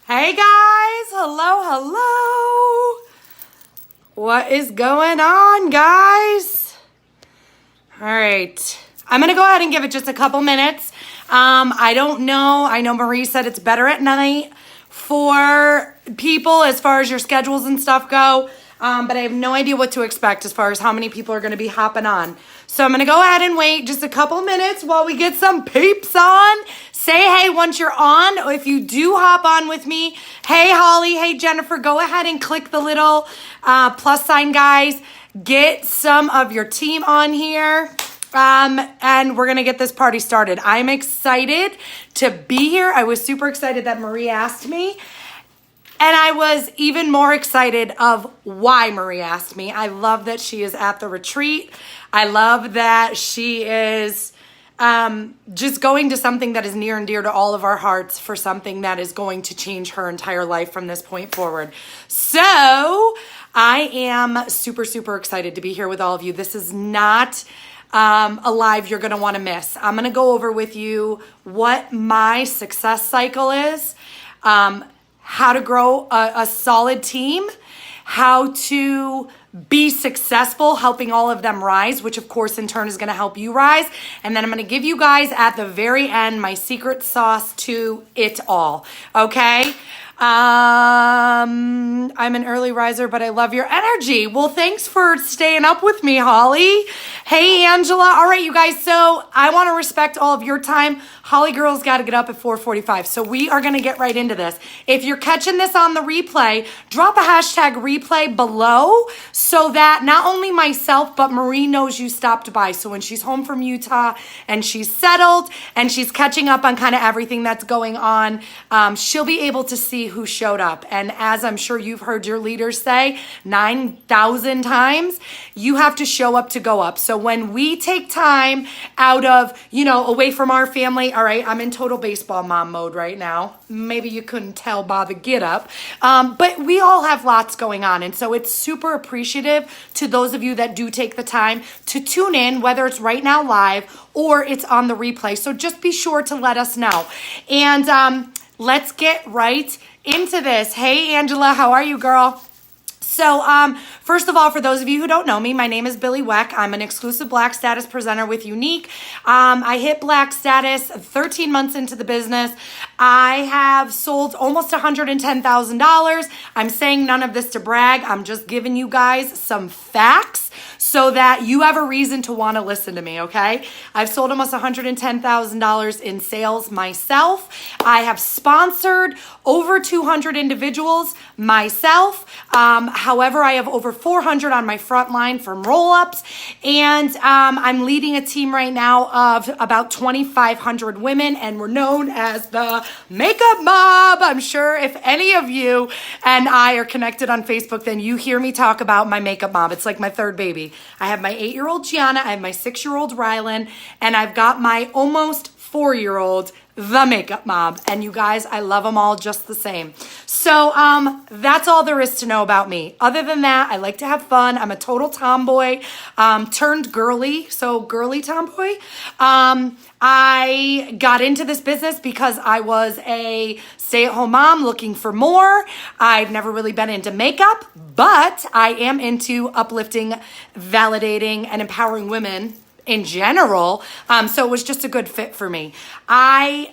Hey guys, hello. What is going on, guys? All right, I'm gonna go ahead and give it just a couple minutes. I don't know. I know Marie said it's better at night for people as far as your schedules and stuff go. But I have no idea what to expect as far as how many people are going to be hopping on. So I'm going to go ahead and wait just a couple minutes while we get some peeps on. Say hey once you're on. If you do hop on with me, hey Holly, hey Jennifer, go ahead and click the little plus sign, guys. Get some of your team on here. And we're going to get this party started. I'm excited to be here. I was super excited that Marie asked me. And I was even more excited of why Marie asked me. I love that she is at the retreat. I love that she is just going to something that is near and dear to all of our hearts for something that is going to change her entire life from this point forward. So I am super, super excited to be here with all of you. This is not a live you're going to want to miss. I'm going to go over with you what my success cycle is, how to grow a solid team, how to be successful, helping all of them rise, which of course in turn is going to help you rise. And then I'm going to give you guys at the very end my secret sauce to it all. Okay? I'm an early riser, but I love your energy. Well, thanks for staying up with me, Holly. Hey, Angela. All right, you guys. So I want to respect all of your time. Holly girl's got to get up at 4:45. So we are going to get right into this. If you're catching this on the replay, drop a hashtag replay below so that not only myself, but Marie knows you stopped by. So when she's home from Utah and she's settled and she's catching up on kind of everything that's going on, she'll be able to see who showed up. And as I'm sure you've heard your leaders say 9,000 times, you have to show up to go up. So when we take time out of, away from our family, all right, I'm in total baseball mom mode right now. Maybe you couldn't tell by the get up. But we all have lots going on. And so it's super appreciative to those of you that do take the time to tune in, whether it's right now live or it's on the replay. So just be sure to let us know. And let's get right into this. Hey, Angela, how are you, girl? So, first of all, for those of you who don't know me, my name is Billy Weck. I'm an exclusive Black status presenter with Unique. I hit Black status 13 months into the business. I have sold almost $110,000. I'm saying none of this to brag. I'm just giving you guys some facts so that you have a reason to want to listen to me, okay? I've sold almost $110,000 in sales myself. I have sponsored over 200 individuals myself. However, I have over 400 on my front line from roll-ups, and I'm leading a team right now of about 2,500 women, and we're known as the Makeup Mob. I'm sure if any of you and I are connected on Facebook, then you hear me talk about my Makeup Mob. It's like my third baby. I have my 8-year-old Gianna, I have my 6-year-old Rylan, and I've got my almost 4-year-old, the Makeup Mob. And you guys, I love them all just the same. So that's all there is to know about me. Other than that, I like to have fun. I'm a total tomboy, turned girly, so girly tomboy. I got into this business because I was a stay-at-home mom looking for more. I've never really been into makeup, but I am into uplifting, validating, and empowering women in general. So it was just a good fit for me. I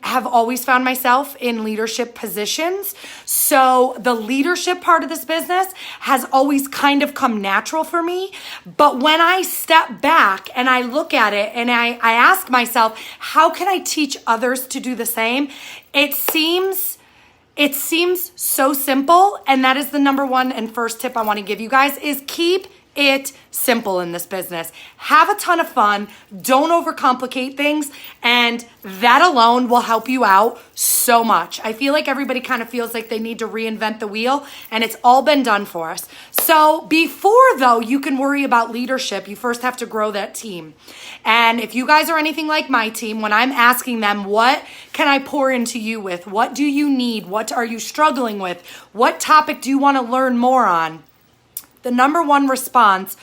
have always found myself in leadership positions. So the leadership part of this business has always kind of come natural for me. But when I step back and I look at it and I ask myself, how can I teach others to do the same? It seems so simple. And that is the number one and first tip I want to give you guys is keep it simple in this business. Have a ton of fun. Don't overcomplicate things. And that alone will help you out so much. I feel like everybody kind of feels like they need to reinvent the wheel, and it's all been done for us. So before, though, you can worry about leadership, you first have to grow that team. And if you guys are anything like my team, when I'm asking them, what can I pour into you with? What do you need? What are you struggling with? What topic do you want to learn more on? The number one response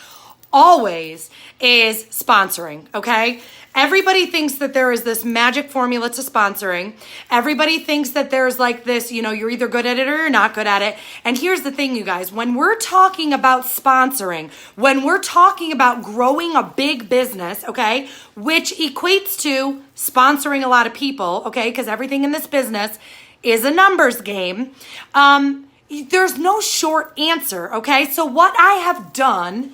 always is sponsoring, okay? Everybody thinks that there is this magic formula to sponsoring. Everybody thinks that there's like this, you're either good at it or you're not good at it. And here's the thing, you guys, when we're talking about sponsoring, when we're talking about growing a big business, okay, which equates to sponsoring a lot of people, okay, because everything in this business is a numbers game. There's no short answer, okay? So what I have done,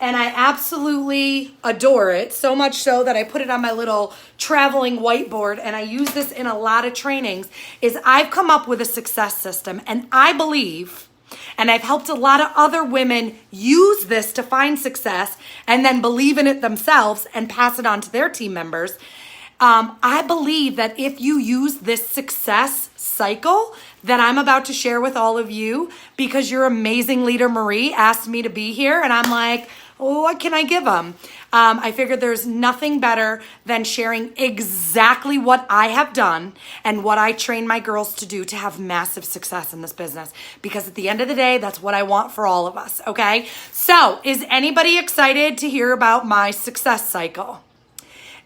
and I absolutely adore it, so much so that I put it on my little traveling whiteboard, and I use this in a lot of trainings, is I've come up with a success system. And I believe, and I've helped a lot of other women use this to find success and then believe in it themselves and pass it on to their team members. I believe that if you use this success cycle that I'm about to share with all of you, because your amazing leader, Marie, asked me to be here, and I'm like, what can I give them? I figured there's nothing better than sharing exactly what I have done and what I train my girls to do to have massive success in this business. Because at the end of the day, that's what I want for all of us, okay? So, is anybody excited to hear about my success cycle?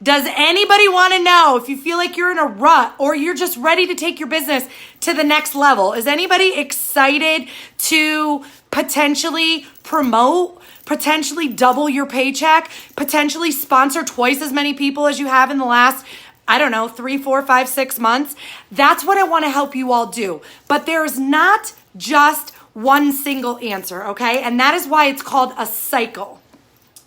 Does anybody want to know if you feel like you're in a rut or you're just ready to take your business to the next level? Is anybody excited to potentially promote, potentially double your paycheck, potentially sponsor twice as many people as you have in the last, 3, 4, 5, 6 months? That's what I want to help you all do. But there's not just one single answer, okay? And that is why it's called a cycle.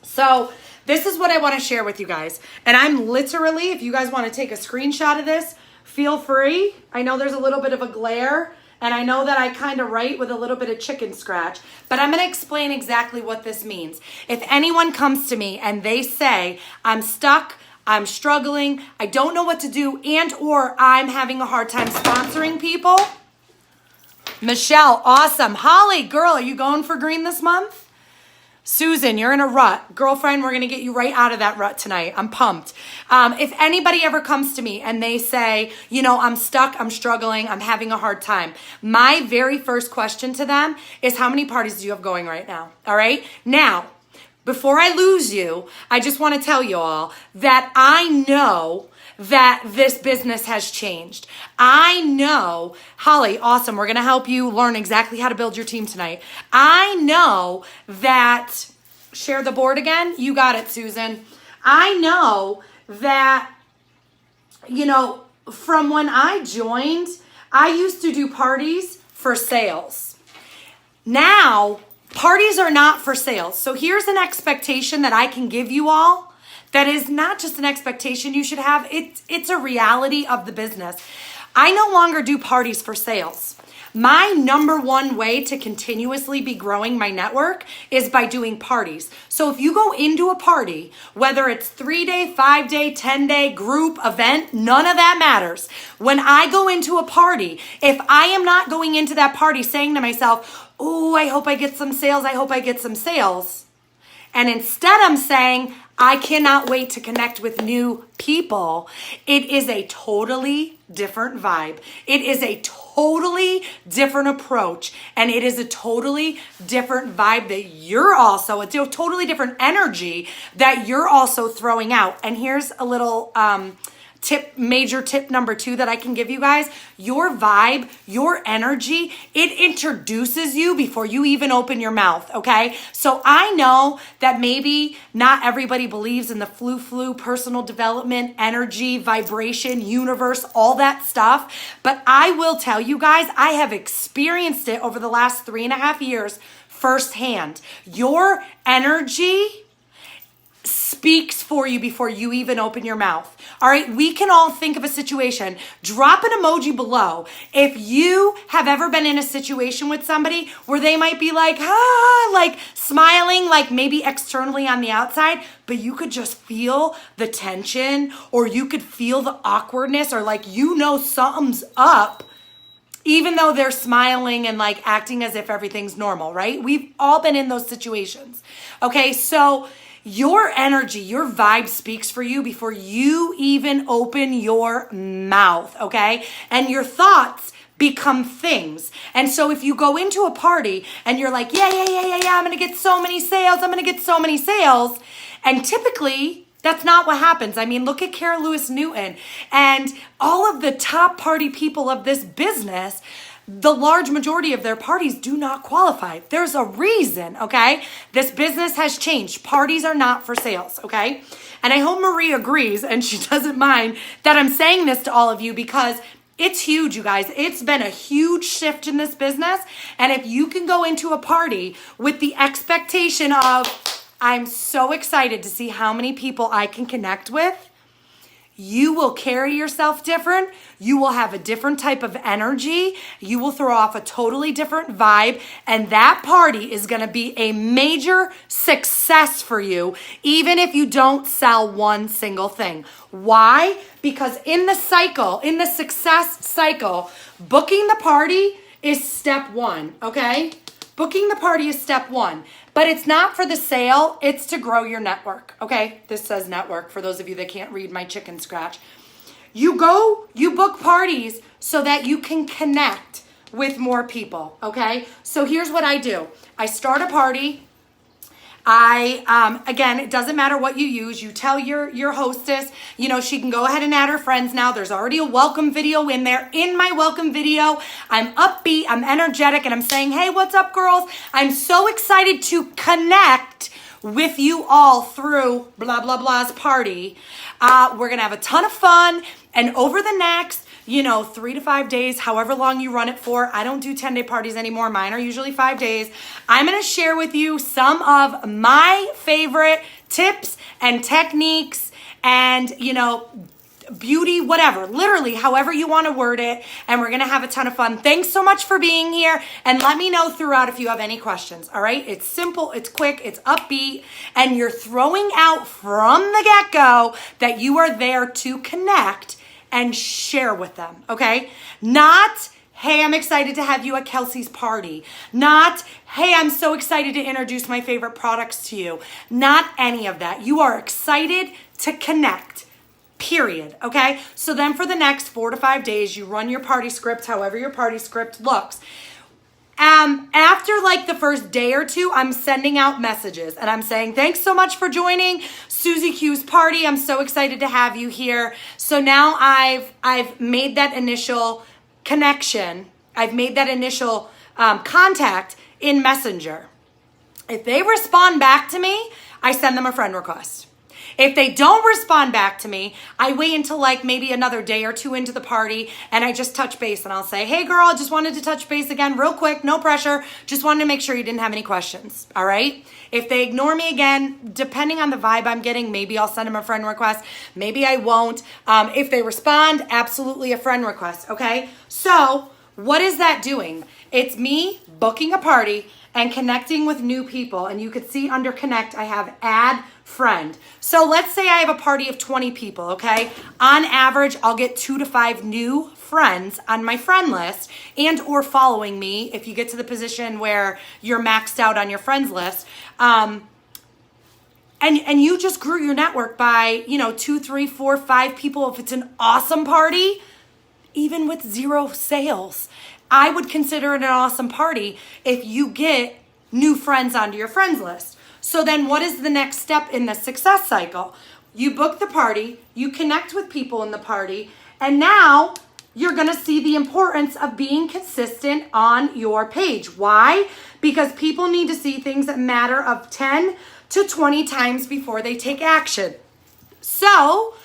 So this is what I want to share with you guys. And I'm literally, if you guys want to take a screenshot of this, feel free. I know there's a little bit of a glare, and I know that I kind of write with a little bit of chicken scratch, but I'm going to explain exactly what this means. If anyone comes to me and they say, I'm stuck, I'm struggling, I don't know what to do, and or I'm having a hard time sponsoring people. Michelle, awesome. Holly, girl, are you going for green this month? Susan, you're in a rut. Girlfriend, we're going to get you right out of that rut tonight. I'm pumped. If anybody ever comes to me and they say, I'm stuck, I'm struggling, I'm having a hard time, my very first question to them is, how many parties do you have going right now? All right? Now, before I lose you, I just want to tell you all that I know that this business has changed. I know, Holly, awesome. We're going to help you learn exactly how to build your team tonight. I know that, share the board again. You got it, Susan. I know that, from when I joined, I used to do parties for sales. Now, parties are not for sales. So here's an expectation that I can give you all. That is not just an expectation you should have. It's a reality of the business. I no longer do parties for sales. My number one way to continuously be growing my network is by doing parties. So if you go into a party, whether it's 3-day, 5-day, 10-day group event, none of that matters. When I go into a party, if I am not going into that party saying to myself, oh, I hope I get some sales, I hope I get some sales, and instead I'm saying, I cannot wait to connect with new people, it is a totally different vibe. It is a totally different approach. And it is a totally different vibe that you're also, it's a totally different energy that you're also throwing out. And here's a little major tip number 2 that I can give you guys. Your vibe, your energy, it introduces you before you even open your mouth, okay? So I know that maybe not everybody believes in the flu, personal development, energy, vibration, universe, all that stuff. But I will tell you guys, I have experienced it over the last 3.5 years firsthand. Your energy speaks for you before you even open your mouth. All right, we can all think of a situation. Drop an emoji below if you have ever been in a situation with somebody where they might be like, like smiling, like maybe externally on the outside, but you could just feel the tension, or you could feel the awkwardness, or like something's up, even though they're smiling and like acting as if everything's normal, right? We've all been in those situations. Okay, so your energy, your vibe speaks for you before you even open your mouth, okay? And your thoughts become things. And so if you go into a party and you're like, yeah, I'm gonna get so many sales, and typically That's not what happens. I mean, look at Cara Lewis Newton and all of the top party people of this business. The large majority of their parties do not qualify. There's a reason, okay? This business has changed. Parties are not for sales, okay? And I hope Marie agrees and she doesn't mind that I'm saying this to all of you because it's huge, you guys. It's been a huge shift in this business. And if you can go into a party with the expectation of, I'm so excited to see how many people I can connect with, you will carry yourself different. You will have a different type of energy. You will throw off a totally different vibe. And that party is going to be a major success for you, even if you don't sell one single thing. Why? Because in the success cycle, booking the party is step one, okay? Booking the party is step one. But it's not for the sale, it's to grow your network, okay? This says network for those of you that can't read my chicken scratch. You book parties so that you can connect with more people, okay? So here's what I do. I start a party. Again, it doesn't matter what you use. You tell your hostess, she can go ahead and add her friends now. There's already a welcome video in there. In my welcome video, I'm upbeat, I'm energetic, and I'm saying, hey, what's up, girls? I'm so excited to connect with you all through blah, blah, blah's party. We're going to have a ton of fun. And over the next 3 to 5 days, however long you run it for. I don't do 10-day parties anymore. Mine are usually 5 days. I'm going to share with you some of my favorite tips and techniques and, beauty, whatever, literally however you want to word it. And we're going to have a ton of fun. Thanks so much for being here. And let me know throughout if you have any questions. All right. It's simple. It's quick. It's upbeat. And you're throwing out from the get-go that you are there to connect and share with them, okay? Not, hey, I'm excited to have you at Kelsey's party. Not, hey, I'm so excited to introduce my favorite products to you. Not any of that. You are excited to connect, period, okay? So then for the next 4 to 5 days, you run your party script, however your party script looks. After like the first day or two, I'm sending out messages and I'm saying, thanks so much for joining Susie Q's party. I'm so excited to have you here. So now I've made that initial connection. I've made that initial contact in Messenger. If they respond back to me, I send them a friend request. If they don't respond back to me, I wait until like maybe another day or two into the party and I just touch base and I'll say, hey girl, just wanted to touch base again real quick, no pressure. Just wanted to make sure you didn't have any questions, all right? If they ignore me again, depending on the vibe I'm getting, maybe I'll send them a friend request, maybe I won't. If they respond, absolutely a friend request, okay? So what is that doing? It's me booking a party and connecting with new people. And you could see under connect, I have add friend. So let's say I have a party of 20 people, okay? On average, I'll get 2 to 5 new friends on my friend list and or following me if you get to the position where you're maxed out on your friends list. And you just grew your network by, 2, 3, 4, 5 people. If it's an awesome party, even with 0 sales, I would consider it an awesome party if you get new friends onto your friends list. So then what is the next step in the success cycle? You book the party, you connect with people in the party, and now you're going to see the importance of being consistent on your page. Why? Because people need to see things that matter of 10 to 20 times before they take action. So,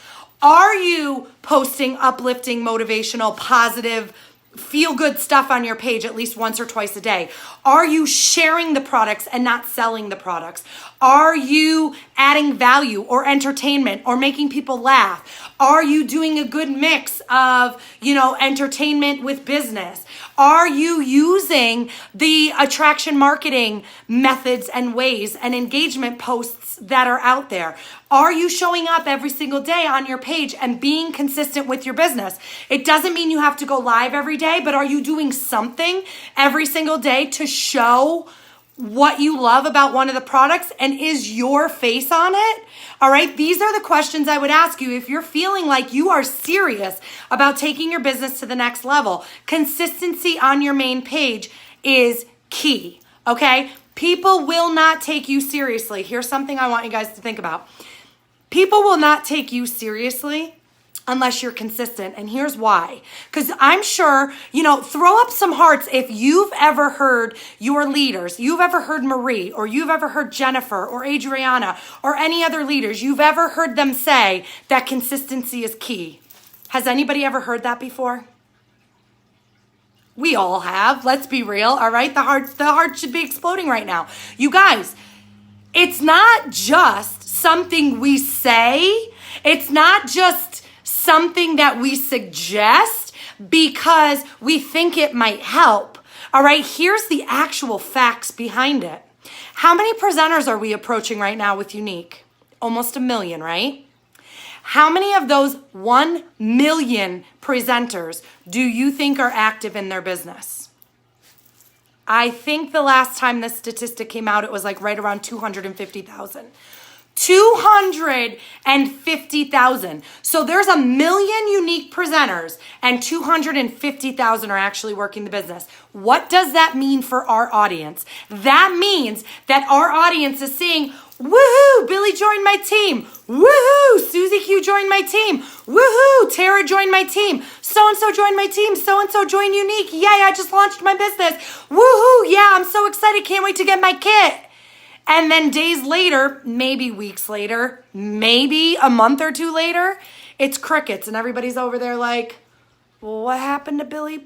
are you posting uplifting, motivational, positive, feel-good stuff on your page at least once or twice a day? Are you sharing the products and not selling the products? Are you adding value or entertainment or making people laugh? Are you doing a good mix of, entertainment with business? Are you using the attraction marketing methods and ways and engagement posts that are out there? Are you showing up every single day on your page and being consistent with your business? It doesn't mean you have to go live every day, but are you doing something every single day to show what you love about one of the products, and is your face on it? All right, these are the questions I would ask you if you're feeling like you are serious about taking your business to the next level. Consistency on your main page is key, okay? People will not take you seriously. Here's something I want you guys to think about. People will not take you seriously unless you're consistent. And here's why. Because I'm sure, throw up some hearts if you've ever heard your leaders, you've ever heard Marie, or you've ever heard Jennifer or Adriana or any other leaders, you've ever heard them say that consistency is key. Has anybody ever heard that before? We all have. Let's be real. All right. The heart should be exploding right now. You guys, it's not just something we say. It's not just something that we suggest because we think it might help. All right. Here's the actual facts behind it. How many presenters are we approaching right now with Unique? Almost 1 million, right? How many of those 1 million presenters do you think are active in their business? I think the last time this statistic came out, it was like right around 250,000. 250,000. So there's 1 million unique presenters and 250,000 are actually working the business. What does that mean for our audience? That means that our audience is seeing, woohoo, Billy joined my team. Woohoo, Susie Q joined my team. Woohoo, Tara joined my team. So-and-so joined my team. So-and-so joined Unique. Yay, I just launched my business. Woohoo, yeah, I'm so excited. Can't wait to get my kit. And then days later, maybe weeks later, maybe a month or two later, it's crickets. And everybody's over there like, well, what happened to Billy's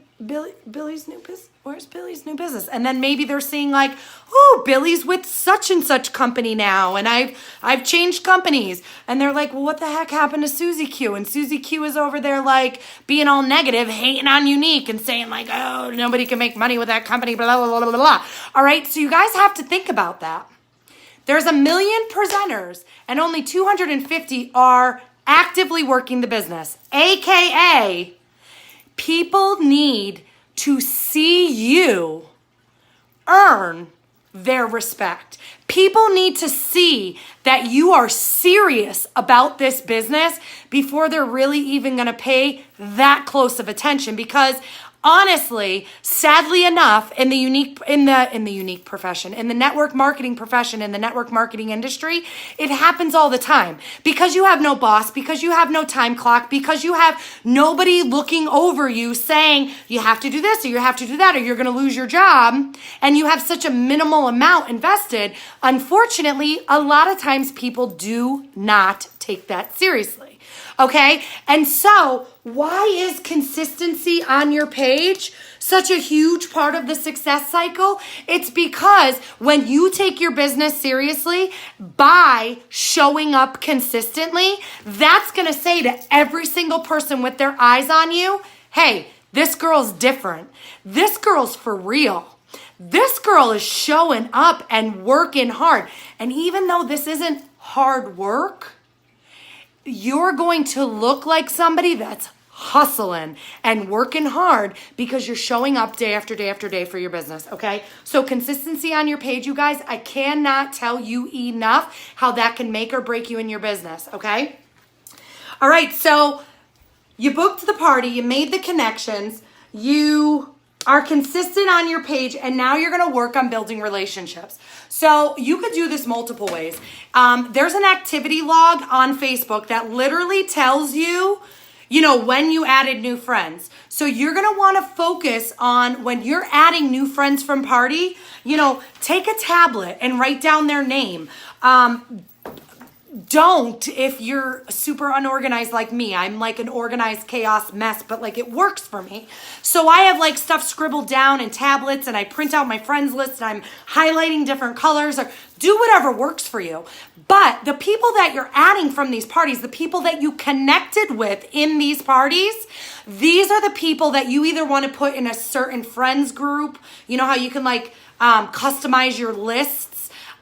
new business? Where's Billy's new business? And then maybe they're seeing like, oh, Billy's with such and such company now. And I've changed companies. And they're like, well, what the heck happened to Susie Q? And Susie Q is over there like being all negative, hating on Unique and saying like, oh, nobody can make money with that company, blah, blah, blah, blah, blah. All right. So you guys have to think about that. There's 1 million presenters and only 250 are actively working the business. AKA, people need to see you earn their respect. People need to see that you are serious about this business before they're really even going to pay that close of attention. Because honestly, sadly enough, in the unique profession, in the network marketing profession, in the network marketing industry, it happens all the time. Because you have no boss, because you have no time clock, because you have nobody looking over you saying you have to do this or you have to do that or you're going to lose your job, and you have such a minimal amount invested, unfortunately, a lot of times people do not take that seriously. Okay? And so, why is consistency on your page such a huge part of the success cycle? It's because when you take your business seriously by showing up consistently, that's going to say to every single person with their eyes on you, hey, this girl's different. This girl's for real. This girl is showing up and working hard. And even though this isn't hard work, you're going to look like somebody that's hustling and working hard because you're showing up day after day after day for your business, okay? So consistency on your page, you guys, I cannot tell you enough how that can make or break you in your business, okay? All right, so you booked the party, you made the connections, you are consistent on your page, and now you're going to work on building relationships. So you could do this multiple ways. There's an activity log on Facebook that literally tells you, when you added new friends. So you're going to want to focus on when you're adding new friends from party, take a tablet and write down their name. Don't if you're super unorganized like me. I'm like an organized chaos mess, but like it works for me. So I have like stuff scribbled down in tablets and I print out my friends list and I'm highlighting different colors, or do whatever works for you. But the people that you're adding from these parties, the people that you connected with in these parties, these are the people that you either want to put in a certain friends group. You know how you can like customize your lists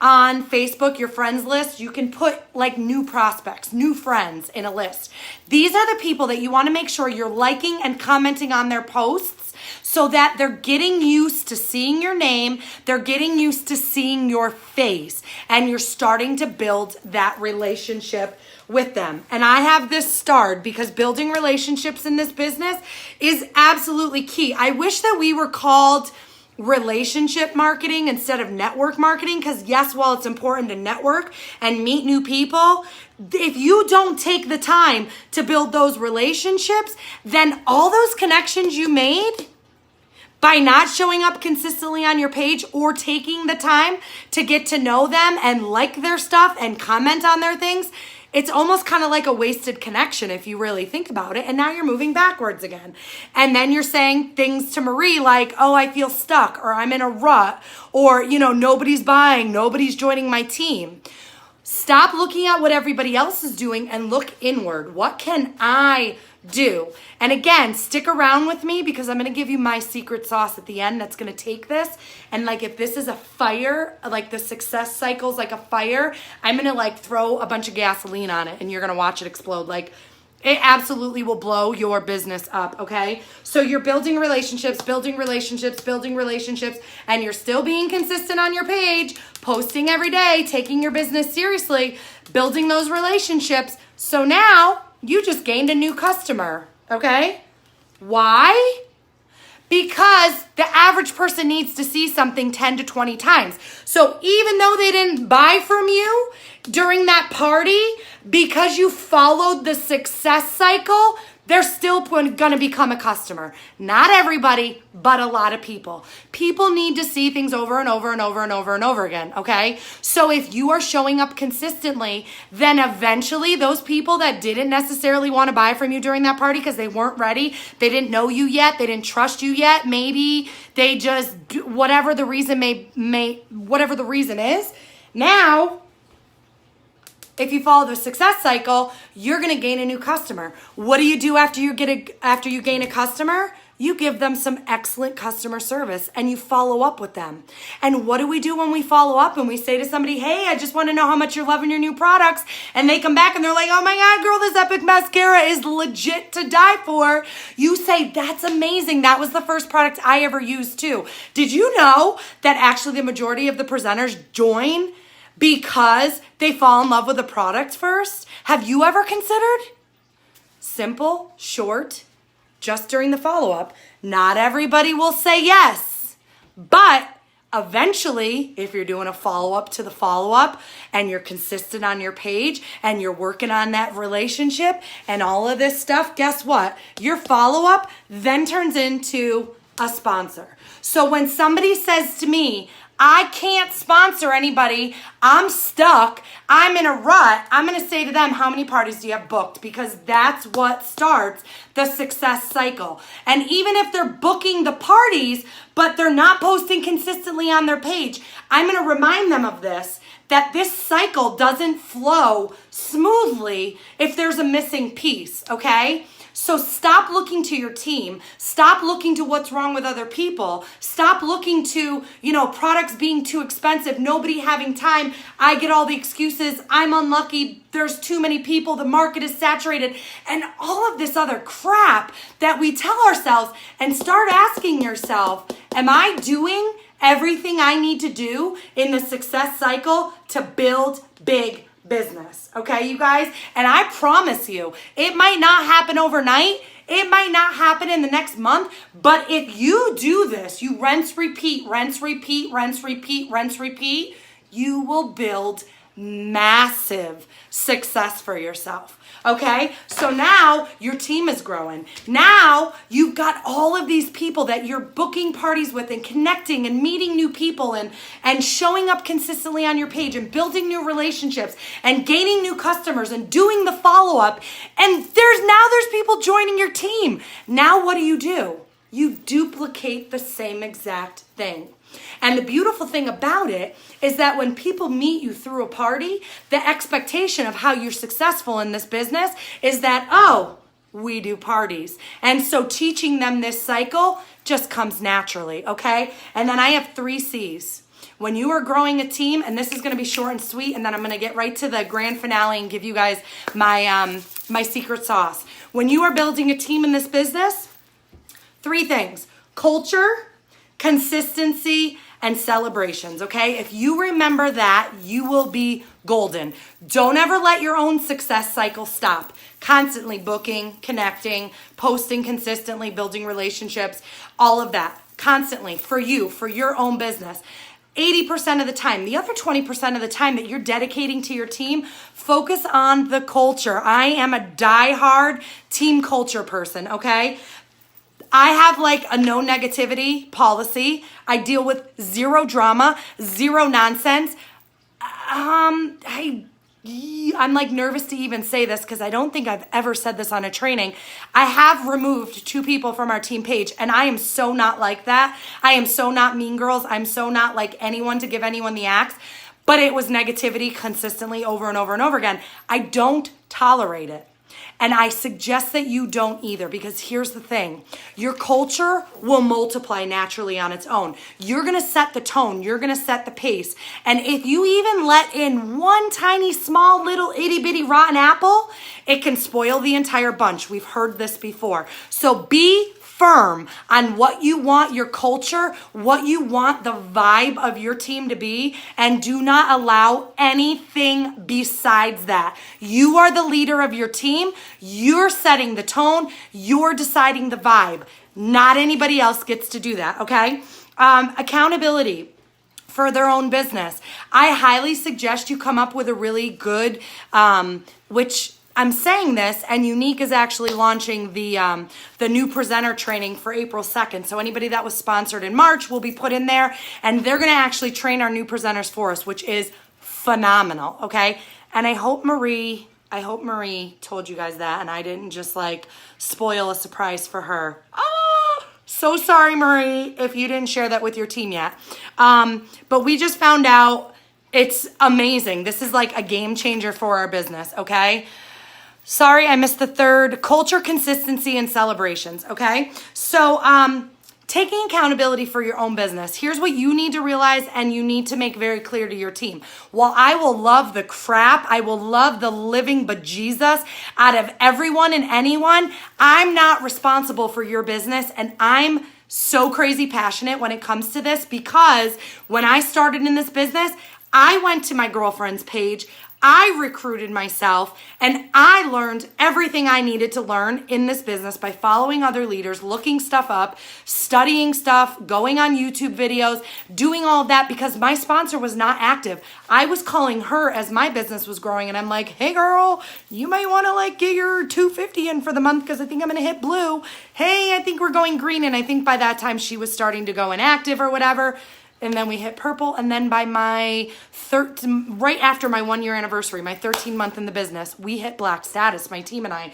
on Facebook, your friends list? You can put like new prospects, new friends in a list. These are the people that you want to make sure you're liking and commenting on their posts so that they're getting used to seeing your name, they're getting used to seeing your face, and you're starting to build that relationship with them. And I have this starred because building relationships in this business is absolutely key. I wish that we were called relationship marketing instead of network marketing, because yes, while it's important to network and meet new people, if you don't take the time to build those relationships, then all those connections you made by not showing up consistently on your page or taking the time to get to know them and like their stuff and comment on their things, it's almost kind of like a wasted connection if you really think about it. And now you're moving backwards again. And then you're saying things to Marie like, oh, I feel stuck, or I'm in a rut, or, nobody's buying, nobody's joining my team. Stop looking at what everybody else is doing and look inward. What can I do? And again, stick around with me because I'm going to give you my secret sauce at the end that's going to take this. And like, if this is a fire, like the success cycle's like a fire, I'm going to like throw a bunch of gasoline on it and you're going to watch it explode. Like, it absolutely will blow your business up, okay? So you're building relationships, and you're still being consistent on your page, posting every day, taking your business seriously, building those relationships. So now you just gained a new customer, okay? Why? Because the average person needs to see something 10 to 20 times. So even though they didn't buy from you during that party, because you followed the success cycle, they're still going to become a customer. Not everybody, but a lot of people. People need to see things over and over and over and over and over again, okay? So if you are showing up consistently, then eventually those people that didn't necessarily want to buy from you during that party because they weren't ready, they didn't know you yet, they didn't trust you yet, maybe they just, whatever the reason whatever the reason is, now, if you follow the success cycle, you're going to gain a new customer. What do you do after you gain a customer? You give them some excellent customer service and you follow up with them. And what do we do when we follow up and we say to somebody, hey, I just want to know how much you're loving your new products. And they come back and they're like, oh my God, girl, this Epic Mascara is legit to die for. You say, that's amazing. That was the first product I ever used too. Did you know that actually the majority of the presenters join because they fall in love with the product first? Have you ever considered? Simple, short, just during the follow-up. Not everybody will say yes, but eventually, if you're doing a follow-up to the follow-up and you're consistent on your page and you're working on that relationship and all of this stuff, guess what? Your follow-up then turns into a sponsor. So when somebody says to me, I can't sponsor anybody, I'm stuck, I'm in a rut, I'm going to say to them, how many parties do you have booked? Because that's what starts the success cycle. And even if they're booking the parties, but they're not posting consistently on their page, I'm going to remind them of this, that this cycle doesn't flow smoothly if there's a missing piece, okay? So stop looking to your team. Stop looking to what's wrong with other people. Stop looking to, products being too expensive, nobody having time. I get all the excuses. I'm unlucky. There's too many people. The market is saturated. And all of this other crap that we tell ourselves, and start asking yourself, am I doing everything I need to do in the success cycle to build big business? Okay, you guys? And I promise you, it might not happen overnight. It might not happen in the next month, but if you do this, you rinse, repeat, you will build massive success for yourself. Okay, so now your team is growing. Now you've got all of these people that you're booking parties with and connecting and meeting new people and showing up consistently on your page and building new relationships and gaining new customers and doing the follow-up. And there's people joining your team. Now what do? You duplicate the same exact thing. And the beautiful thing about it is that when people meet you through a party, the expectation of how you're successful in this business is that, oh, we do parties. And so teaching them this cycle just comes naturally, okay? And then I have 3C's. When you are growing a team, and this is going to be short and sweet, and then I'm going to get right to the grand finale and give you guys my secret sauce. When you are building a team in this business, 3 things: culture, consistency, and celebrations, okay? If you remember that, you will be golden. Don't ever let your own success cycle stop. Constantly booking, connecting, posting consistently, building relationships, all of that. constantly for you, for your own business. 80% of the time. The other 20% of the time that you're dedicating to your team, focus on the culture. I am a diehard team culture person, okay? I have like a no negativity policy. I deal with zero drama, zero nonsense. I'm like nervous to even say this because I don't think I've ever said this on a training. I have removed 2 people from our team page, and I am so not like that. I am so not mean girls. I'm so not like anyone to give anyone the axe, but it was negativity consistently over and over and over again. I don't tolerate it. And I suggest that you don't either, because here's the thing. Your culture will multiply naturally on its own. You're going to set the tone. You're going to set the pace. And if you even let in one tiny, small, little, itty bitty rotten apple, it can spoil the entire bunch. We've heard this before. So be firm on what you want your culture, what you want the vibe of your team to be, and do not allow anything besides that. You are the leader of your team. You're setting the tone. You're deciding the vibe. Not anybody else gets to do that, okay? Accountability for their own business. I highly suggest you come up with a really good, which I'm saying this, and Unique is actually launching the new presenter training for April 2nd. So anybody that was sponsored in March will be put in there, and they're going to actually train our new presenters for us, which is phenomenal, okay? And I hope Marie told you guys that, and I didn't just like spoil a surprise for her. Oh, so sorry, Marie, if you didn't share that with your team yet. But we just found out it's amazing. This is like a game changer for our business, okay? Sorry, I missed the third. Culture, consistency, and celebrations, okay? So taking accountability for your own business. Here's what you need to realize and you need to make very clear to your team. While I will love the crap, I will love the living bejesus out of everyone and anyone, I'm not responsible for your business, and I'm so crazy passionate when it comes to this, because when I started in this business, I went to my girlfriend's page, I recruited myself, and I learned everything I needed to learn in this business by following other leaders, looking stuff up, studying stuff, going on YouTube videos, doing all of that because my sponsor was not active. I was calling her as my business was growing, and I'm like, hey girl, you might want to like get your $250 in for the month because I think I'm going to hit blue. Hey, I think we're going green. And I think by that time she was starting to go inactive or whatever. And then we hit purple. And then by my right after my 1 year anniversary, my 13th month in the business, we hit black status, my team and I.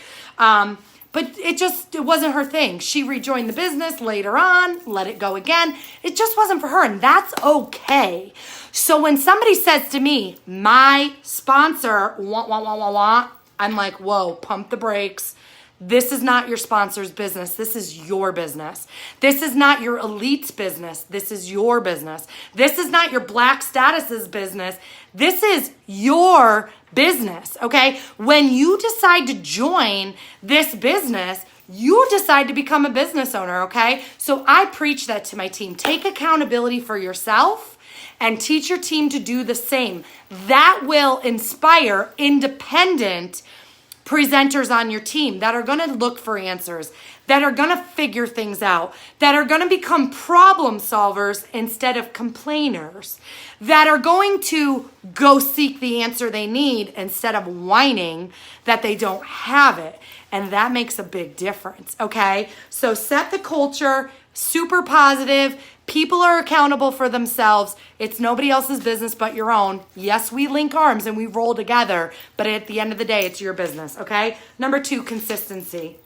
But it wasn't her thing. She rejoined the business later on, let it go again. It just wasn't for her, and that's okay. So when somebody says to me, my sponsor, I'm like, whoa, pump the brakes. This is not your sponsor's business. This is your business. This is not your elite's business. This is your business. This is not your black status's business. This is your business, okay? When you decide to join this business, you decide to become a business owner, okay? So I preach that to my team. Take accountability for yourself and teach your team to do the same. That will inspire independent presenters on your team that are going to look for answers, that are going to figure things out, that are going to become problem solvers instead of complainers, that are going to go seek the answer they need instead of whining that they don't have it. And that makes a big difference, okay? So set the culture, super positive. People are accountable for themselves. It's nobody else's business but your own. Yes, we link arms and we roll together, but at the end of the day, it's your business, okay? Number 2, consistency.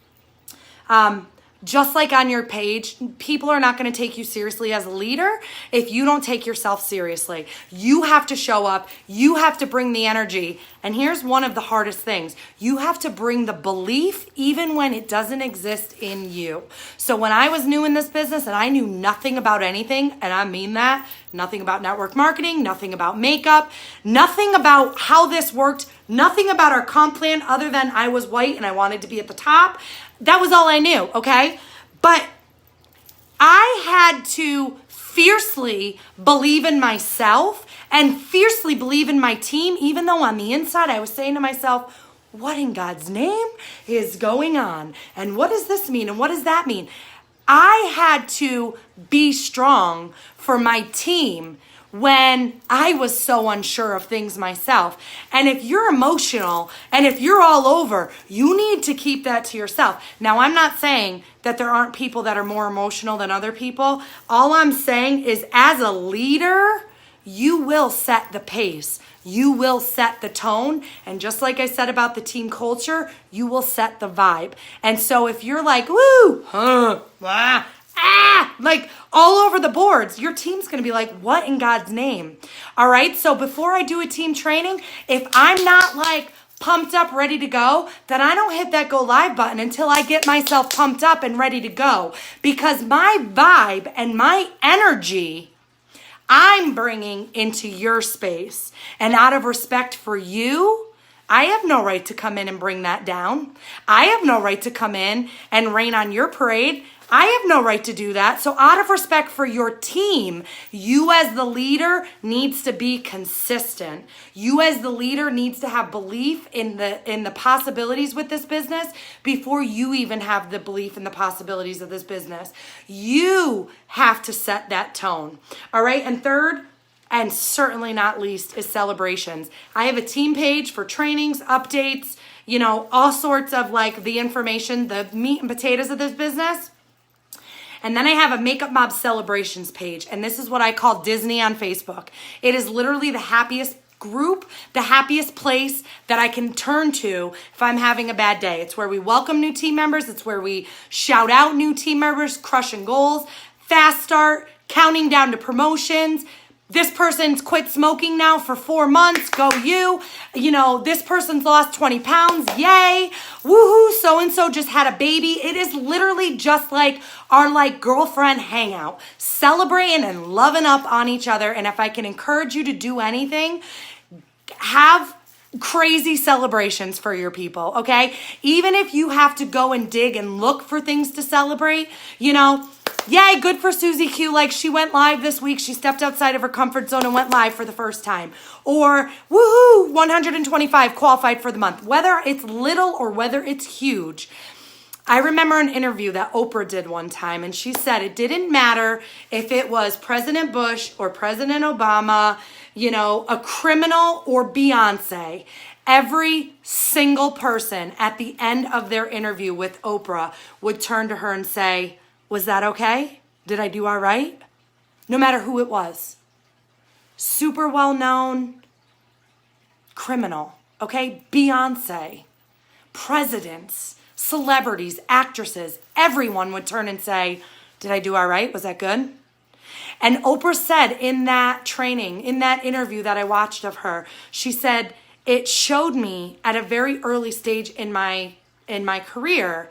Just like on your page, people are not going to take you seriously as a leader if you don't take yourself seriously. You have to show up. You have to bring the energy. And here's one of the hardest things. You have to bring the belief even when it doesn't exist in you. So when I was new in this business and I knew nothing about anything, and I mean that, nothing about network marketing, nothing about makeup, nothing about how this worked, nothing about our comp plan other than I was white and I wanted to be at the top. That was all I knew, okay? But I had to fiercely believe in myself and fiercely believe in my team, even though on the inside I was saying to myself, what in God's name is going on? And what does this mean? And what does that mean? I had to be strong for my team when I was so unsure of things myself. And if you're emotional and if you're all over, you need to keep that to yourself. Now, I'm not saying that there aren't people that are more emotional than other people. All I'm saying is, as a leader, you will set the pace. You will set the tone. And just like I said about the team culture, you will set the vibe. And so if you're like, woo, like all over the boards, your team's going to be like, what in God's name? All right. So before I do a team training, if I'm not like pumped up, ready to go, then I don't hit that go live button until I get myself pumped up and ready to go, because my vibe and my energy I'm bringing into your space. And out of respect for you, I have no right to come in and bring that down. I have no right to come in and rain on your parade. I have no right to do that. So out of respect for your team, you as the leader needs to be consistent. You as the leader needs to have belief in the possibilities with this business before you even have the belief in the possibilities of this business. You have to set that tone. All right. And third, and certainly not least, is celebrations. I have a team page for trainings, updates, all sorts of like the information, the meat and potatoes of this business. And then I have a Makeup Mob celebrations page. And this is what I call Disney on Facebook. It is literally the happiest group, the happiest place that I can turn to if I'm having a bad day. It's where we welcome new team members. It's where we shout out new team members, crushing goals, fast start, counting down to promotions. This person's quit smoking now for 4 months. Go you. This person's lost 20 pounds. Yay. Woohoo. So-and-so just had a baby. It is literally just like our girlfriend hangout, celebrating and loving up on each other. And if I can encourage you to do anything, have crazy celebrations for your people, okay? Even if you have to go and dig and look for things to celebrate, yay, good for Susie Q. Like, she went live this week. She stepped outside of her comfort zone and went live for the first time. Or, woohoo, 125 qualified for the month. Whether it's little or whether it's huge. I remember an interview that Oprah did one time, and she said it didn't matter if it was President Bush or President Obama, a criminal or Beyonce. Every single person at the end of their interview with Oprah would turn to her and say, was that okay? Did I do all right? No matter who it was. Super well-known criminal, okay? Beyonce, presidents, celebrities, actresses, everyone would turn and say, did I do all right? Was that good? And Oprah said in that training, in that interview that I watched of her, she said, it showed me at a very early stage in my career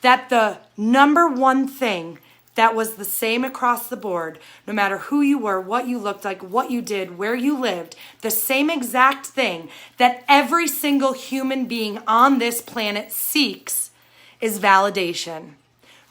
that the number one thing that was the same across the board, no matter who you were, what you looked like, what you did, where you lived, the same exact thing that every single human being on this planet seeks is validation.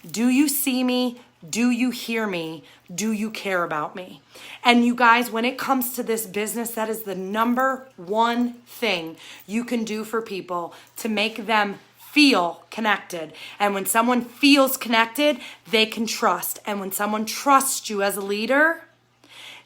Do you see me? Do you hear me? Do you care about me? And you guys, when it comes to this business, that is the number one thing you can do for people to make them feel connected. And when someone feels connected, they can trust. And when someone trusts you as a leader,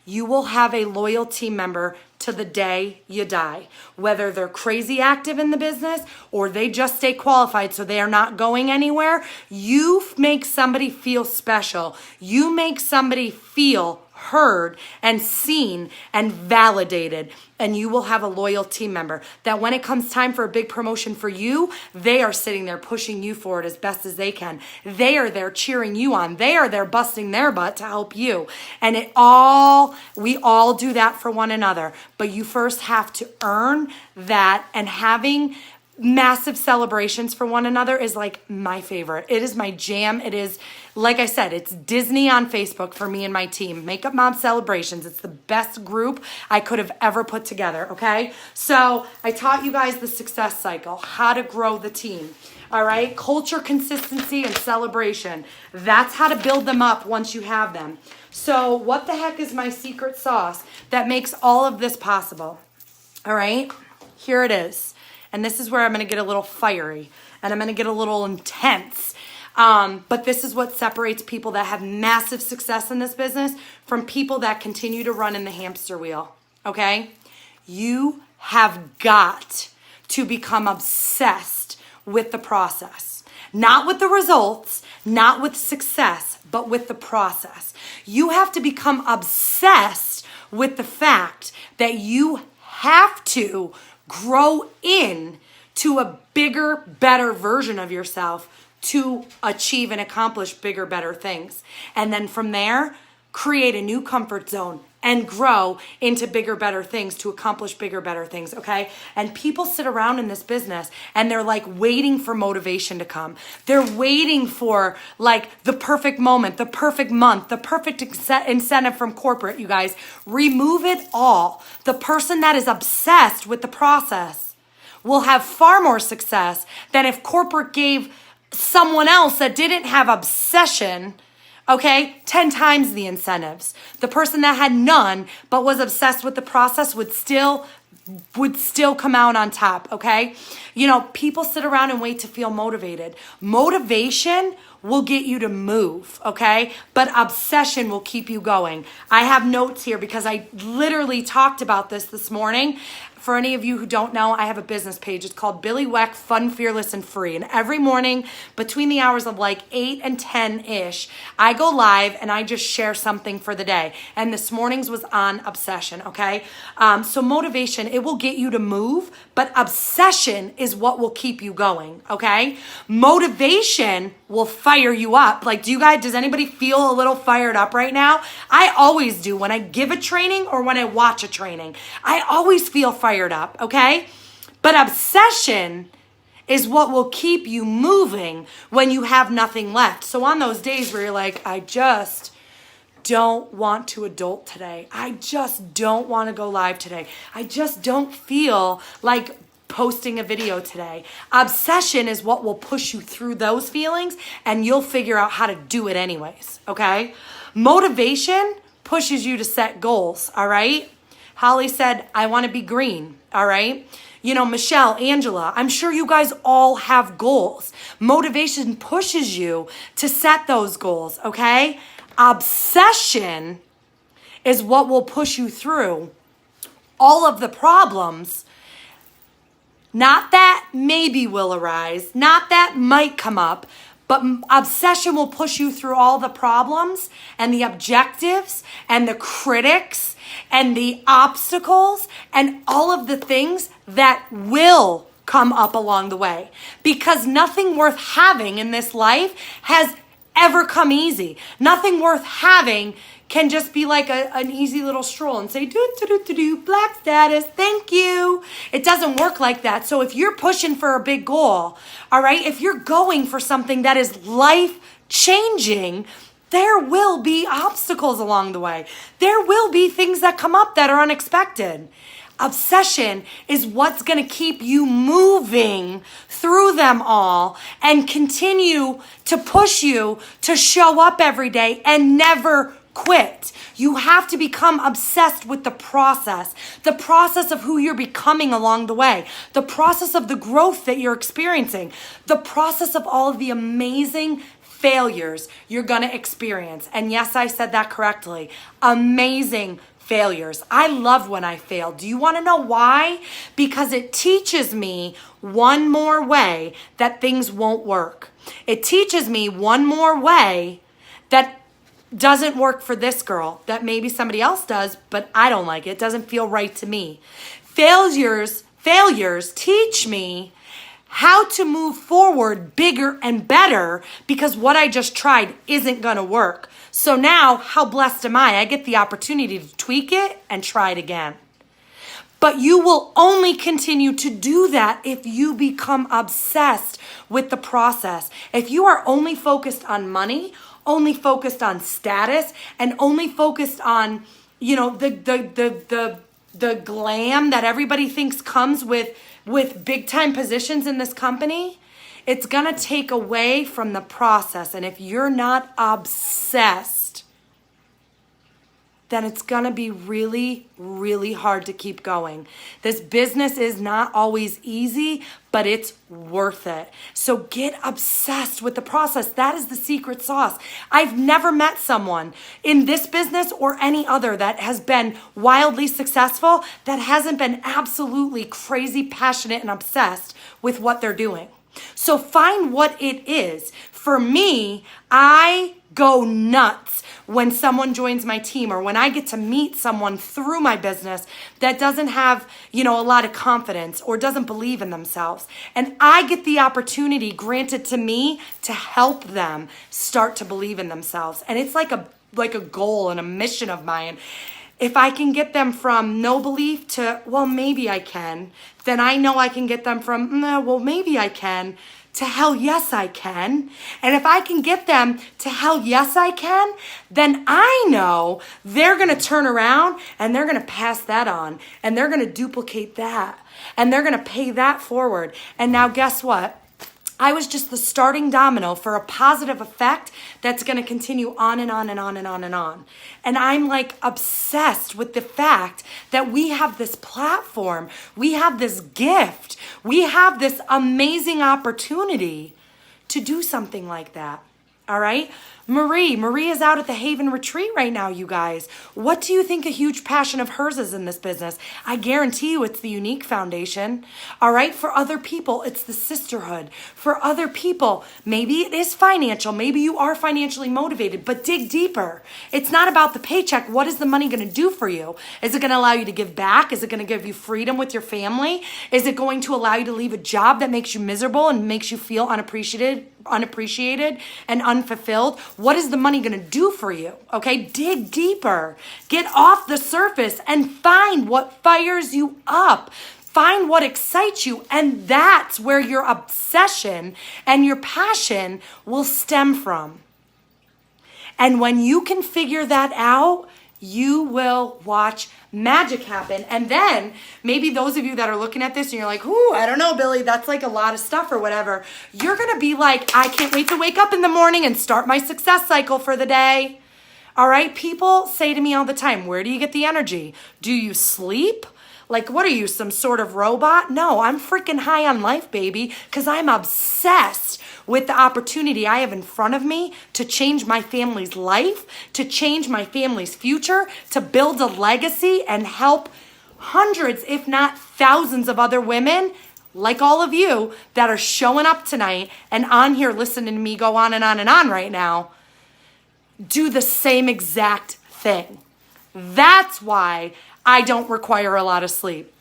you will have a loyal team member to the day you die. Whether they're crazy active in the business or they just stay qualified so they are not going anywhere, you make somebody feel special. You make somebody feel heard and seen and validated, and you will have a loyal team member that when it comes time for a big promotion for you, they are sitting there pushing you forward as best as they can. They are there cheering you on. They are there busting their butt to help you. And we all do that for one another, but you first have to earn that, and having massive celebrations for one another is like my favorite. It is my jam. It is, like I said, it's Disney on Facebook for me and my team. Makeup Mom celebrations. It's the best group I could have ever put together, okay? So I taught you guys the success cycle, how to grow the team, all right? Culture, consistency, and celebration. That's how to build them up once you have them. So what the heck is my secret sauce that makes all of this possible? All right, here it is. And this is where I'm going to get a little fiery and I'm going to get a little intense. But this is what separates people that have massive success in this business from people that continue to run in the hamster wheel, okay? You have got to become obsessed with the process. Not with the results, not with success, but with the process. You have to become obsessed with the fact that you have to grow in to a bigger, better version of yourself to achieve and accomplish bigger, better things. And then from there, create a new comfort zone and grow into bigger, better things to accomplish bigger, better things, okay? And people sit around in this business and they're like waiting for motivation to come. They're waiting for like the perfect moment, the perfect month, the perfect incentive from corporate, you guys. Remove it all. The person that is obsessed with the process will have far more success than if corporate gave someone else that didn't have obsession, okay, 10 times the incentives. The person that had none but was obsessed with the process would still come out on top, okay? You know, people sit around and wait to feel motivated. Motivation will get you to move, okay? But obsession will keep you going. I have notes here because I literally talked about this morning. For any of you who don't know, I have a business page. It's called Billy Weck, Fun, Fearless, and Free. And every morning between the hours of like 8 and 10-ish, I go live and I just share something for the day. And this morning's was on obsession, okay? So motivation, it will get you to move, but obsession is what will keep you going, okay? Motivation will fire you up. Like, does anybody feel a little fired up right now? I always do when I give a training or when I watch a training. I always feel fired up, okay? But obsession is what will keep you moving when you have nothing left. So on those days where you're like, I just don't want to adult today. I just don't want to go live today. I just don't feel like posting a video today. Obsession is what will push you through those feelings and you'll figure out how to do it anyways, okay? Motivation pushes you to set goals, all right? Holly said, I want to be green, all right? You know, Michelle, Angela, I'm sure you guys all have goals. Motivation pushes you to set those goals, okay? Obsession is what will push you through all of the problems. Not that maybe will arise, not that might come up, but obsession will push you through all the problems and the objectives and the critics and the obstacles and all of the things that will come up along the way. Because nothing worth having in this life has ever come easy. Nothing worth having can just be like an easy little stroll and say, do, black status, thank you. It doesn't work like that. So if you're pushing for a big goal, all right, if you're going for something that is life-changing, there will be obstacles along the way. There will be things that come up that are unexpected. Obsession is what's going to keep you moving through them all and continue to push you to show up every day and never quit. You have to become obsessed with the process of who you're becoming along the way, the process of the growth that you're experiencing, the process of all of the amazing failures you're going to experience. And yes, I said that correctly. Amazing failures. I love when I fail. Do you want to know why? Because it teaches me one more way that things won't work. It teaches me one more way that doesn't work for this girl, that maybe somebody else does, but I don't like it. It doesn't feel right to me. Failures teach me how to move forward bigger and better because what I just tried isn't going to work. So now, how blessed am I? I get the opportunity to tweak it and try it again. But you will only continue to do that if you become obsessed with the process. If you are only focused on money, only focused on status, and only focused on, you know, the glam that everybody thinks comes with big time positions in this company, it's gonna take away from the process. And if you're not obsessed then it's gonna be really, really hard to keep going. This business is not always easy, but it's worth it. So get obsessed with the process. That is the secret sauce. I've never met someone in this business or any other that has been wildly successful that hasn't been absolutely crazy passionate and obsessed with what they're doing. So find what it is. For me, I go nuts when someone joins my team or when I get to meet someone through my business that doesn't have, a lot of confidence or doesn't believe in themselves. And I get the opportunity granted to me to help them start to believe in themselves. And it's like a goal and a mission of mine. If I can get them from no belief to, well, maybe I can, then I know I can get them from, no, well, maybe I can, to hell yes I can. And if I can get them to hell yes I can, then I know they're going to turn around and they're going to pass that on and they're going to duplicate that and they're going to pay that forward. And now guess what? I was just the starting domino for a positive effect that's going to continue on and on and on and on and on. And I'm like obsessed with the fact that we have this platform, we have this gift, we have this amazing opportunity to do something like that. All right? Marie is out at the Haven Retreat right now, you guys. What do you think a huge passion of hers is in this business? I guarantee you it's the Unique Foundation. All right? For other people, it's the sisterhood. For other people, maybe it is financial. Maybe you are financially motivated, but dig deeper. It's not about the paycheck. What is the money going to do for you? Is it going to allow you to give back? Is it going to give you freedom with your family? Is it going to allow you to leave a job that makes you miserable and makes you feel unappreciated and unfulfilled? What is the money going to do for you? Okay, dig deeper. Get off the surface and find what fires you up. Find what excites you, and that's where your obsession and your passion will stem from. And when you can figure that out, you will watch magic happen. And then maybe those of you that are looking at this and you're like, ooh, I don't know, Billy, that's like a lot of stuff or whatever. You're going to be like, I can't wait to wake up in the morning and start my success cycle for the day. All right. People say to me all the time, where do you get the energy? Do you sleep? Like, what are you, some sort of robot? No, I'm freaking high on life, baby, because I'm obsessed with the opportunity I have in front of me to change my family's life, to change my family's future, to build a legacy and help hundreds, if not thousands of other women like all of you that are showing up tonight and on here listening to me go on and on and on right now, do the same exact thing. That's why I don't require a lot of sleep.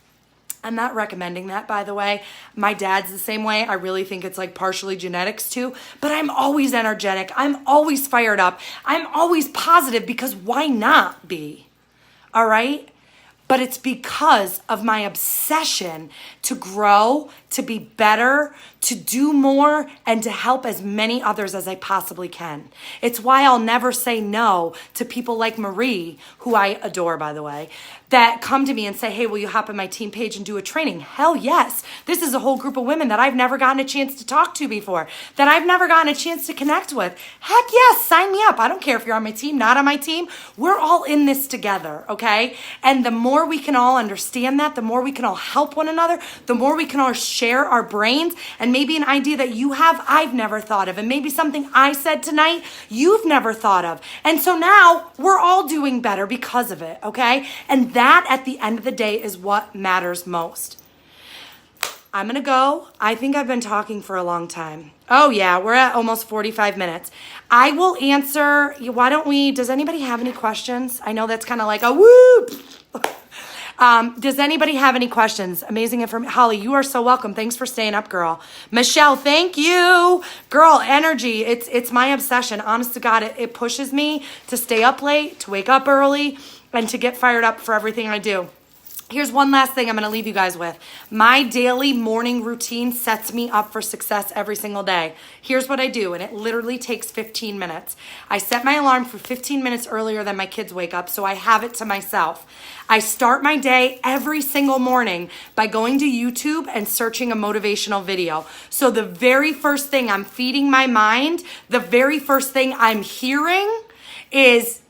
I'm not recommending that, by the way. My dad's the same way. I really think it's like partially genetics too, but I'm always energetic. I'm always fired up. I'm always positive because why not be? All right? But it's because of my obsession to grow, to be better, to do more, and to help as many others as I possibly can. It's why I'll never say no to people like Marie, who I adore, by the way, that come to me and say, hey, will you hop on my team page and do a training? Hell yes. This is a whole group of women that I've never gotten a chance to talk to before, that I've never gotten a chance to connect with. Heck yes, sign me up. I don't care if you're on my team, not on my team. We're all in this together, okay? And the more we can all understand that, the more we can all help one another, the more we can all share our brains, and maybe an idea that you have I've never thought of, and maybe something I said tonight you've never thought of. And so now we're all doing better because of it, okay? And that at the end of the day is what matters most. I'm gonna go. I think I've been talking for a long time. Oh yeah, we're at almost 45 minutes. I will answer, does anybody have any questions? I know that's kind of like a whoop. Does anybody have any questions? Amazing information. Holly, you are so welcome. Thanks for staying up, girl. Michelle, thank you. Girl, energy, it's my obsession. Honest to God, it pushes me to stay up late, to wake up early, and to get fired up for everything I do. Here's one last thing I'm going to leave you guys with. My daily morning routine sets me up for success every single day. Here's what I do, and it literally takes 15 minutes. I set my alarm for 15 minutes earlier than my kids wake up, so I have it to myself. I start my day every single morning by going to YouTube and searching a motivational video. So the very first thing I'm feeding my mind, the very first thing I'm hearing is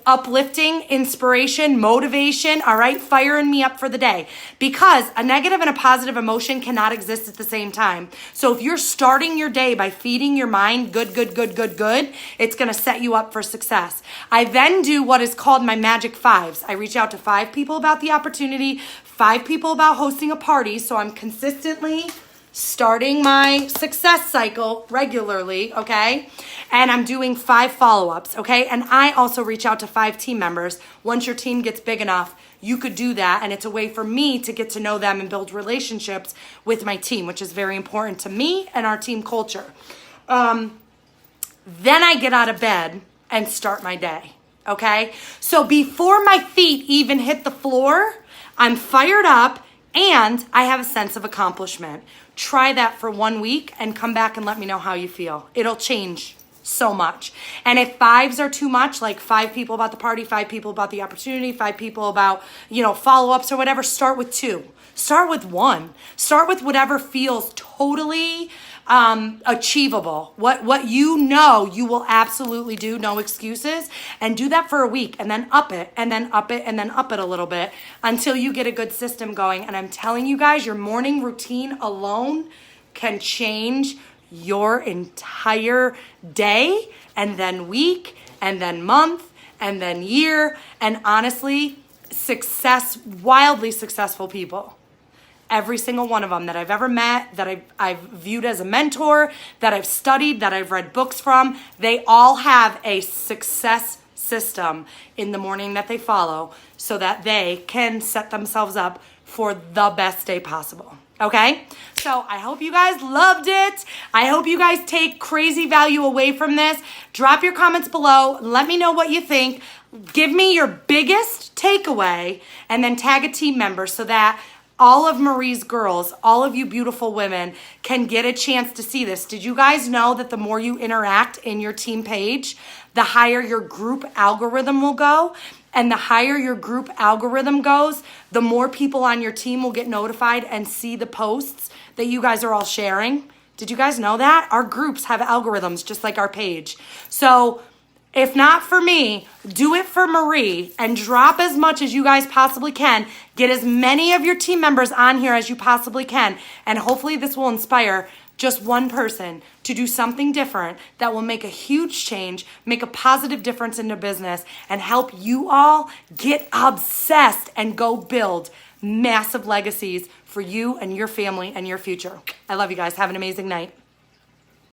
uplifting, inspiration, motivation, all right, firing me up for the day. Because a negative and a positive emotion cannot exist at the same time. So if you're starting your day by feeding your mind good, it's going to set you up for success. I then do what is called my magic fives. I reach out to 5 people about the opportunity, 5 people about hosting a party, so I'm consistently starting my success cycle regularly, okay? And I'm doing 5 follow-ups, okay? And I also reach out to 5 team members. Once your team gets big enough, you could do that, and it's a way for me to get to know them and build relationships with my team, which is very important to me and our team culture. Then I get out of bed and start my day, okay? So before my feet even hit the floor, I'm fired up and I have a sense of accomplishment. Try that for 1 week and come back and let me know how you feel. It'll change so much. And if 5s are too much, like 5 people about the party, 5 people about the opportunity, 5 people about, follow-ups or whatever, start with 2. Start with 1. Start with whatever feels totally achievable. What you will absolutely do, no excuses, and do that for a week and then up it and then up it and then up it a little bit until you get a good system going. And I'm telling you guys, your morning routine alone can change your entire day and then week and then month and then year. And honestly, wildly successful people. Every single one of them that I've ever met, that I've viewed as a mentor, that I've studied, that I've read books from, they all have a success system in the morning that they follow so that they can set themselves up for the best day possible. Okay? So I hope you guys loved it. I hope you guys take crazy value away from this. Drop your comments below. Let me know what you think. Give me your biggest takeaway and then tag a team member so that all of Marie's girls, all of you beautiful women can get a chance to see this. Did you guys know that the more you interact in your team page, the higher your group algorithm will go? And the higher your group algorithm goes, the more people on your team will get notified and see the posts that you guys are all sharing. Did you guys know that? Our groups have algorithms just like our page. So if not for me, do it for Marie and drop as much as you guys possibly can. Get as many of your team members on here as you possibly can. And hopefully this will inspire just one person to do something different that will make a huge change, make a positive difference in their business, and help you all get obsessed and go build massive legacies for you and your family and your future. I love you guys. Have an amazing night.